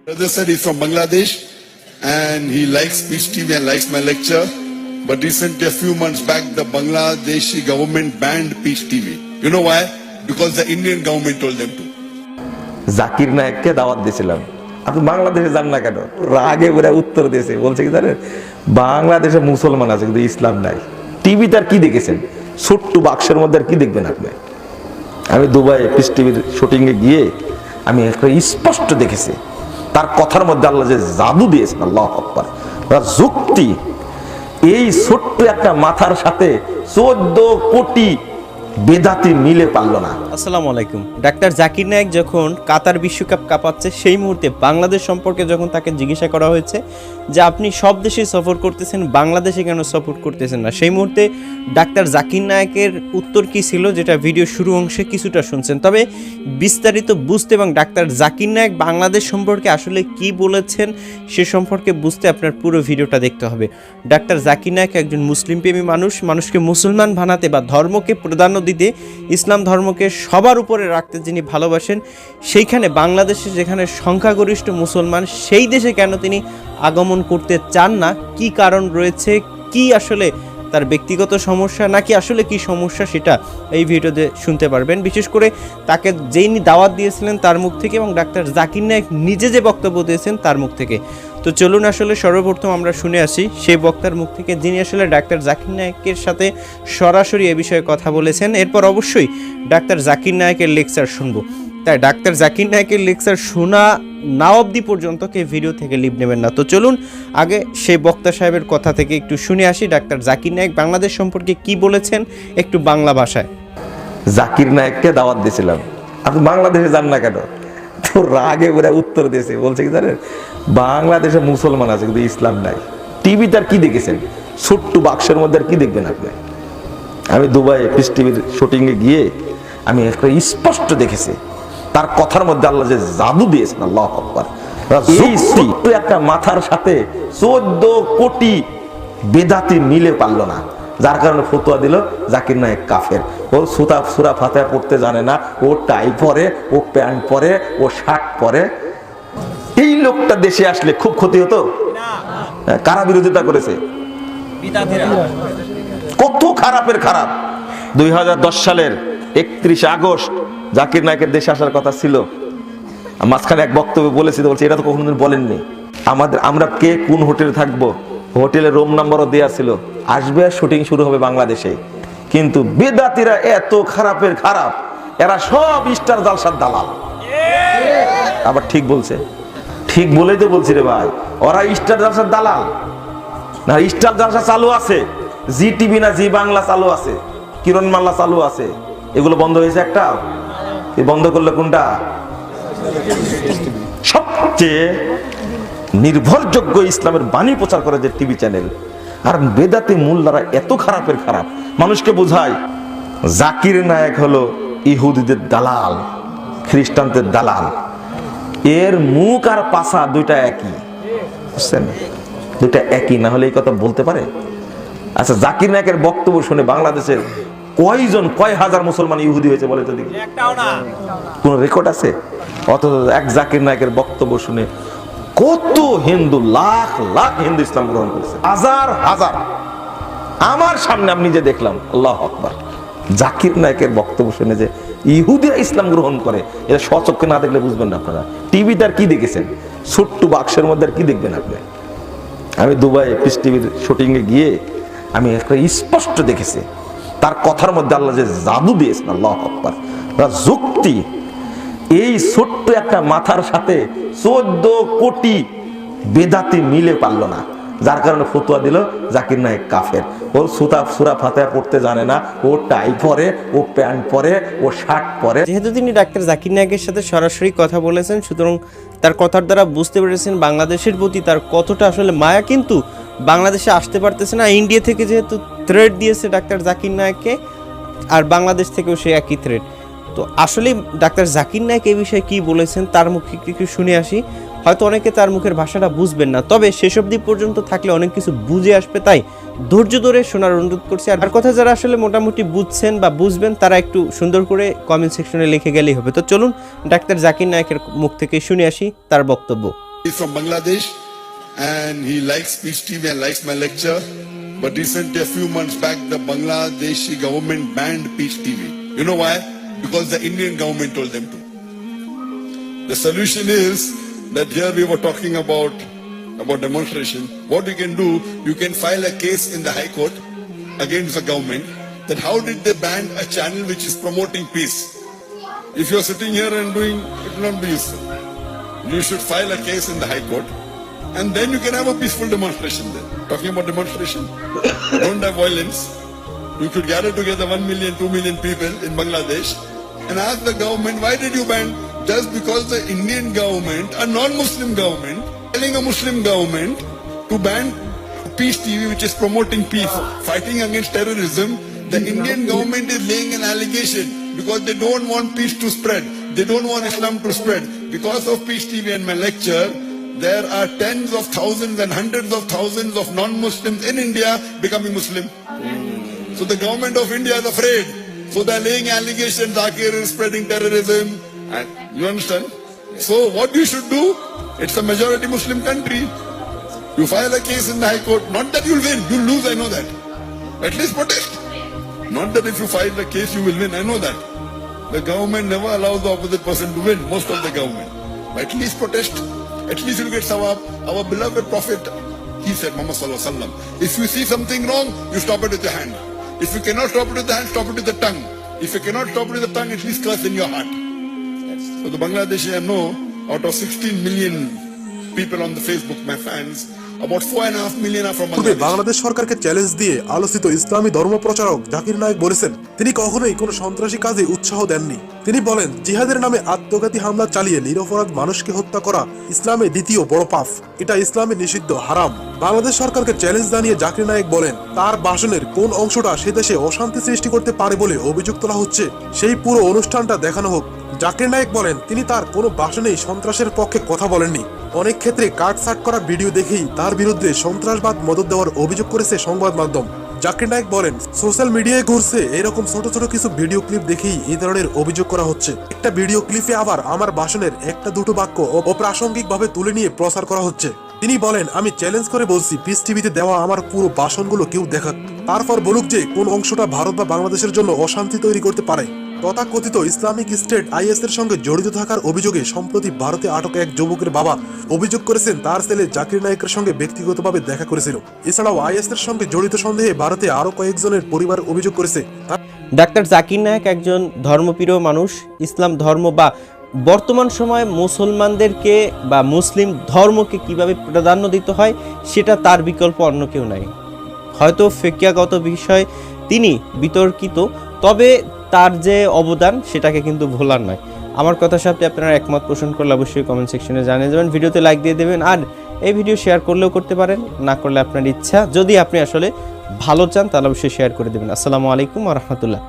Brother said he's from Bangladesh and he likes Peace TV and likes my lecture. But recently, a few months back, the Bangladeshi government banned Peace TV. You know why? Because the Indian government told them to. Zakir নায়েককে দাওয়াত দিয়েছিলাম, আপনি বাংলাদেশে যান না কেন? রাগে ওরা উত্তর দিয়েছে, বলছে কি জানেন, বাংলাদেশে মুসলমান আছে কিন্তু ইসলাম নাই। টিভিতে আর কি দেখেছেন? ছোট্ট বাক্সের মধ্যে আর কি দেখবেন আপনি? আমি দুবাই পিস টিভির শুটিংয়ে গিয়ে আমি একটা স্পষ্ট দেখেছি, তার কথার মধ্যে আল্লাহ যে জাদু দিয়েছেন, আল্লাহু আকবার, যুক্তি। এই ছোট্ট একটা মাথার সাথে 14 কোটি বেদাতি মিলে পারলো না। আসসালামু আলাইকুম। ডাক্তার জাকির নায়েক যখন কাতার বিশ্বকাপ কাঁপাচ্ছে সেই মুহূর্তে বাংলাদেশ সম্পর্কে যখন তাকে জিজ্ঞাসা করা হয়েছে যে আপনি সব দেশে সফর করতেছেন, বাংলাদেশে কেন সাপোর্ট করতেছেন না, সেই মুহূর্তে ডাক্তার জাকির নায়েকের উত্তর কী ছিল, যেটা ভিডিও শুরু অংশে কিছুটা শুনছেন। তবে বিস্তারিত বুঝতে এবং ডাক্তার জাকির নায়েক বাংলাদেশ সম্পর্কে আসলে কি বলেছেন সে সম্পর্কে বুঝতে আপনার পুরো ভিডিওটা দেখতে হবে। ডাক্তার জাকির নায়েক একজন মুসলিম প্রেমী মানুষ, মানুষকে মুসলমান বানাতে বা ধর্মকে প্রাধান্য দিতে, ইসলাম ধর্মকে সবার উপরে রাখতে যিনি ভালোবাসেন, সেইখানে বাংলাদেশে যেখানে সংখ্যাগরিষ্ঠ মুসলমান, সেই দেশে কেন তিনি আগমন করতে চান না, কি কারণ রয়েছে, কি আসলে তার ব্যক্তিগত সমস্যা নাকি আসলে কি সমস্যা, সেটা এই ভিডিওতে শুনতে পারবেন। বিশেষ করে তাকে যেই দাওয়াত দিয়েছিলেন তার মুখ থেকে এবং ডাক্তার জাকির নায়েক নিজে যে বক্তব্য দিয়েছেন তার মুখ থেকে। তো চলুন আসলে সর্বপ্রথম আমরা শুনে আসি সেই বক্তার মুখ থেকে, যিনি আসলে ডাক্তার জাকির নায়েকের সাথে সরাসরি এ বিষয়ে কথা বলেছেন। এরপর অবশ্যই ডাক্তার জাকির নায়েকের লেকচার শুনবো। তাই ডাক্তার জাকির নায়েকের লেকচার শোনা না অবধি পর্যন্ত কে ভিডিও থেকে লিভ নেবেন না। তো চলুন আগে সেই বক্তা সাহেবের কথা থেকে একটু শুনে আসি ডাক্তার জাকির নায়েক বাংলাদেশ সম্পর্কে কি বলেছেন একটু বাংলা ভাষায়। জাকির নায়েককে দাওয়াত দিয়েছিলাম, আপনি বাংলাদেশে যান না কেন? তো রাগে ওরা উত্তর দিয়েছে, বলছে কি জানেন, বাংলাদেশে মুসলমান আছে কিন্তু ইসলাম নাই। টিভিতে আর কি দেখেছেন? ছোট্ট বাক্সের মধ্যে আর কি দেখবেন আপনি? আমি দুবাই পিস টিভির শুটিংয়ে গিয়ে আমি একটা স্পষ্ট দেখেছি, তার কথার মধ্যে আল্লাহ যে জাদু দিয়েছেন, আল্লাহু আকবার। এই ছোট্ট একটা মাথার সাথে 14 কোটি বেদাতি মিলে পারলো না, যার কারণে ফতোয়া দিল জাকির নায়েক কাফের। ও সূরা ফাতিহা পড়তে জানে না, ও টাই পরে, ও প্যান্ট পরে, ও শার্ট পরে। এই লোকটা দেশে আসলে খুব ক্ষতি হতো। কারা বিরোধিতা করেছে? কত খারাপের খারাপ। 2010 সালের 31 আগস্ট জাকির নায়েকের দেশে আসার কথা ছিল। মাঝখানে এক বক্তব্যে বলেছি, বলছি এটা তো কোনোদিন বলেননি। আমরা কে কোন হোটেলে থাকবো, হোটেলের রুম নাম্বারও দেওয়া ছিল, আসবে আর শুটিং শুরু হবে বাংলাদেশে। কিন্তু বেদাতিরা এত খারাপের খারাপ, এরা সব স্টার জালসার দালাল। আবার ঠিক বলছে, ঠিক বলেই তো বলছি রে ভাই, ওরা স্টার জালসার দালাল না। স্টার জালসা চালু আছে, জি টিভি না জি বাংলা চালু আছে, কিরণ মাল্লা চালু আছে, এগুলো বন্ধ হয়েছে একটা। বন্ধ করলে কোনটা? সবচেয়ে নির্ভরযোগ্য ইসলামের বাণী প্রচার করে যে টিভি চ্যানেল। আর বেদাতি মোল্লারা এত খারাপের খারাপ, মানুষকে বোঝায় জাকির নায়েক হলো ইহুদিদের দালাল, খ্রিস্টানদের দালাল। এর মুখ আর পাছা দুইটা একই, বুঝছেন? দুইটা একই না হলে এই কথা বলতে পারে? আচ্ছা, জাকির নায়েকের বক্তব্য শুনে বাংলাদেশের কয় হাজার মুসলমান ইহুদি হয়েছে বলে তো দেখি? কোন রেকর্ড আছে? অথচ এক জাকির নায়েকের বক্তব্য শুনে কত হিন্দু, লাখ লাখ হিন্দু ইসলাম গ্রহণ করেছে, হাজার হাজার। আমার সামনে আমি নিজে দেখলাম, আল্লাহু আকবার। জাকির নায়েকের বক্তব্য শুনে যে ইহুদিরা ইসলাম গ্রহণ করে, এটা স্বচক্ষে না দেখলে বুঝবেন না আপনারা। টিভিতে আর কি দেখেছেন? ছোট্ট বাক্সের মধ্যে আর কি দেখবেন আপনি? আমি দুবাই পিস টিভির শুটিংয়ে গিয়ে আমি একটা স্পষ্ট দেখেছি, তার কথার মধ্যে আল্লাহ যে জাদু দিয়েছেন, আল্লাহু আকবার, যুক্তি। এই ছোট্ট একটা মাথার সাথে 14 কোটি বেদাতি মিলে পারলো না, যার কারণে ফতোয়া দিল জাকির নায়েক কাফের। ও সূরা ফাতিহা পড়তে জানে না, ও টাই পরে, ও প্যান্ট পরে, ও শার্ট পরে। যেহেতু তিনি ডাক্তার জাকির নায়েকের সাথে সরাসরি কথা বলেছেন, সুতরাং তার কথার দ্বারা বুঝতে পেরেছেন বাংলাদেশের প্রতি তার কতটা আসলে মায়া। কিন্তু বাংলাদেশে আসতে পারতেছে না, ইন্ডিয়া থেকে যেহেতু থ্রেট দিয়েছে ডাক্তার জাকির নায়েককে, আর বাংলাদেশ থেকেও সে একই থ্রেট। তো আসলে ডাক্তার জাকির নায়েক এই বিষয়ে কী বলেছেন তার মুখে একটু শুনে আসি। হয়তো অনেকে তার মুখের ভাষাটা বুঝবেন না, তবে শেষ অবধি পর্যন্ত থাকলে অনেক কিছু বুঝে আসবে, তাই ধৈর্য ধরে শোনার অনুরোধ করছি। আর কথা যারা আসলে মোটামুটি বুঝছেন বা বুঝবেন তারা একটু সুন্দর করে কমেন্ট সেকশনে লিখে গেলেই হবে। তো চলুন ডাক্তার জাকির নায়েকের মুখ থেকে শুনে আসি তার বক্তব্য। He's from Bangladesh and he likes Peace TV and likes my lecture. But recently, a few months back, the Bangladeshi government banned Peace TV. You know why? Because the Indian government told them to. The solution is that here we were talking about demonstration. What you can do, you can file a case in the High Court against the government that how did they ban a channel which is promoting peace? If you're sitting here and doing, it will not be useful. You should file a case in the High Court and then you can have a peaceful demonstration there. Talking about demonstration, don't have violence. You could gather together 1 million, 2 million people in Bangladesh and ask the government, why did you ban? Just because the Indian government, a non-Muslim government, telling a Muslim government to ban Peace TV, which is promoting peace, fighting against terrorism, the Indian government is laying an allegation because they don't want peace to spread. They don't want Islam to spread. Because of Peace TV and my lecture, there are tens of thousands and hundreds of thousands of non-Muslims in India becoming Muslim. So the government of India is afraid. So they're laying allegations, Zakir is spreading terrorism. And you understand? So what you should do, it's a majority Muslim country. You file a case in the High Court, not that you'll win, you'll lose, I know that. At least protest. Not that if you file the case you will win, I know that. The government never allows the opposite person to win, most of the government. But at least protest. At least you'll get sawab. Our beloved Prophet, he said, Muhammad Sallallahu Alaihi Wasallam, if you see something wrong, you stop it with your hand. If you cannot stop it with the hand, stop it with the tongue. If you cannot stop it with the tongue, at least curse in your heart. So the Bangladeshi, I know, out of 16 million people on the Facebook, my fans, about 4.5 million are from পূর্বে Bangladesh. Bangladesh সরকারকে challenge দিয়ে আলোচিত ইসলামী ধর্ম প্রচারক জাকির নায়েক বলেছেন তিনি কখনোই কোনো সন্ত্রাসী কাজে উৎসাহ দেননি। তিনি বলেন জিহাদের নামে আত্মঘাতী হামলা চালিয়ে নিরপরাধ মানুষকে হত্যা করা ইসলামে দ্বিতীয় বড় পাপ, এটা ইসলামে নিষিদ্ধ, হারাম। বাংলাদেশ সরকারকে চ্যালেঞ্জ জানিয়ে জাকির নায়েক বলেন তার ভাষণের কোন অংশটা সে দেশে অশান্তি সৃষ্টি করতে পারে বলে অভিযোগ তোলা হচ্ছে সেই পুরো অনুষ্ঠানটা দেখানো হোক। জাকির নায়েক বলেন তিনি তার কোনো ভাষণেই সন্ত্রাসের পক্ষে কথা বলেননি। অনেক ক্ষেত্রে কাটছাট করা ভিডিও দেখেই তার বিরুদ্ধে সন্ত্রাসবাদ মদত দেওয়ার অভিযোগ করেছে সংবাদ মাধ্যম। জাকির নায়েক বলেন সোশ্যাল মিডিয়ায় ঘুরছে এরকম ছোট ছোট কিছু ভিডিও ক্লিপ দেখেই এই ধরনের অভিযোগ করা হচ্ছে। একটা ভিডিও ক্লিপে আবার আমার ভাষণের একটা দুটো বাক্য অপ্রাসঙ্গিক ভাবে তুলে নিয়ে প্রচার করা হচ্ছে। তিনি বলেন আমি চ্যালেঞ্জ করে বলছি পিস টিভিতে দেওয়া আমার পুরো ভাষণগুলো কেউ দেখাক, তারপর বলুক যে কোন অংশটা ভারত বা বাংলাদেশের জন্য অশান্তি তৈরি করতে পারে। তথাকথিত ইসলামিক স্টেট আইএস এর সঙ্গে জড়িত থাকার অভিযোগে সম্প্রতি ভারতে আটক এক যুবকের বাবা অভিযোগ করেছেন তার ছেলে জাকির নায়েকের সঙ্গে ব্যক্তিগতভাবে দেখা করেছিল। এছাড়াও আইএস এর সঙ্গে জড়িত সন্দেহে ভারতে আরো কয়েকজনের পরিবার অভিযোগ করেছে। ডাক্তার জাকির নায়েক একজন ধর্মপ্রিয় মানুষ। ইসলাম ধর্ম বা বর্তমান সময়ে মুসলমানদেরকে বা মুসলিম ধর্মকে কিভাবে প্রাধান্য দিতে হয় সেটা তার বিকল্প অন্য কেউ নাই। হয়তো ফিকহিগত বিষয় তিনি বিতর্কিত, তবে তার যে অবদান সেটাকে কিন্তু ভোলার নয়। আমার কথার সাথে আপনারা একমত পোষণ করলে অবশ্যই কমেন্ট সেকশনে জানিয়ে যাবেন, ভিডিওতে লাইক দিয়ে দেবেন, আর এই ভিডিও শেয়ার করলেও করতে পারেন, না করলে আপনার ইচ্ছা। যদি আপনি আসলে ভালো চান তাহলে অবশ্যই শেয়ার করে দেবেন। আসসালামু আলাইকুম ওয়া রাহমাতুল্লাহ।